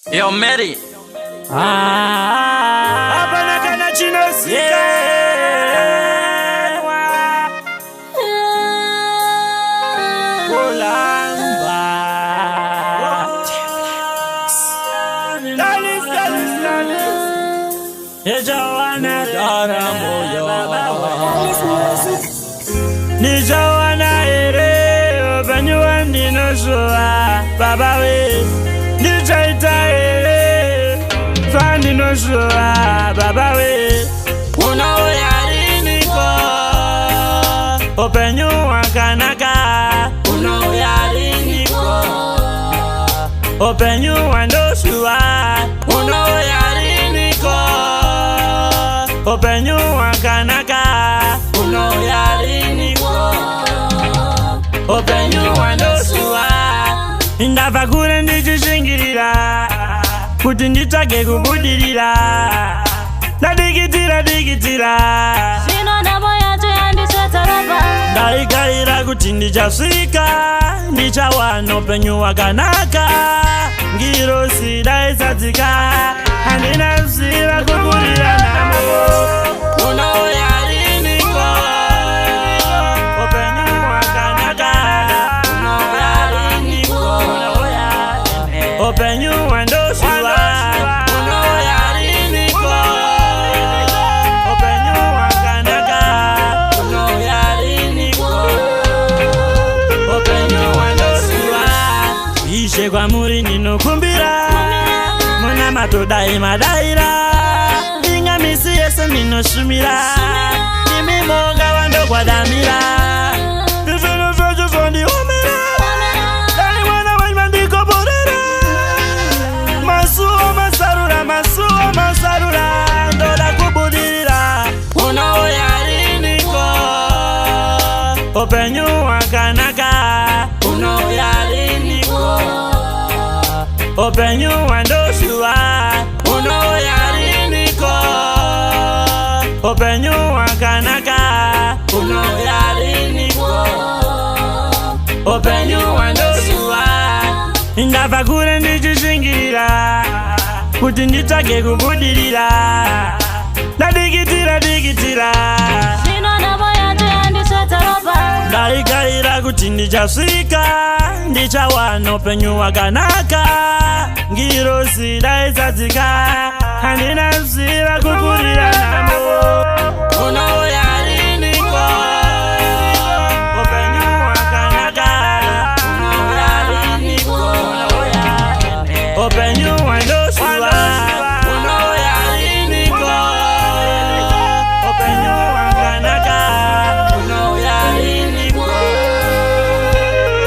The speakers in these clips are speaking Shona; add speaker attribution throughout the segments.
Speaker 1: Yo, Mary.
Speaker 2: Hapana kana chino sika. Kolamba. Dalis. Nijawana dara moyo. Nijawana ere banyuwa ndinoshua baba we. Nijaita ere fandi noshua baba we. Uno yari niko openyu wakanaka. Uno yari niko openyu wandoshua. Uno yari niko openyu wakanaka. Uno yari niko openyu wandoshua. Indava kure ndichishingirira kuti nditage kubudirira. Ndadigitira
Speaker 3: Zvino ndamo yacho yandisvetarapa.
Speaker 2: ndaigarira kuti ndichasvika ndichawana upenyu hwakanaka. Ngirosi daisadzika handina ziva kukurira nhamo. Uno yari niko upenyu hwakanaka. Uno yari niko upenyu hwandoshuva. Uno yari niko upenyu hwakanaka. Uno yari niko upenyu hwandoshuva. Ishe kwamuri ndinokumbira muna matodai madaira. Ingamisi yese ndinoshumira imi monga wandogwadamira. Izvino zvacho zvondiomera dai mwana wenyu ndikoborera. Masuo masarura ndoda kubudirira. Uno yari niko upenyu hwakanaka. Uno yari niko upenyu hwandoshuva. Uno yari niko upenyu hwakanaka. Uno yari niko upenyu hwandoshuva. Ndabva kure ndichishingirira kuti nditage kubudirira. Ndadigitira
Speaker 3: Zvino ndamo yacho yandisvetarapa.
Speaker 2: ndaigarira kuti ndichasvika ndichawana upenyu hwakanaka. Ngirosi daisadzika handina ziva kukurira nhamo. Uno yari niko upenyu hwakanaka. Uno yari niko upenyu hwandoshuva. Uno yari niko upenyu hwakanaka. Uno yari niko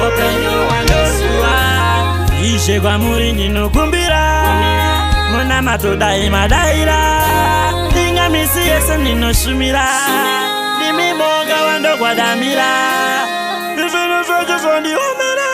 Speaker 2: upenyu hwandoshuva. Ishe kwamuri ndinokumbira muna matodai madaira. Ingamisi yese ndinoshumira imi monga wandogwadamira. Izvino zvacho zvondiomera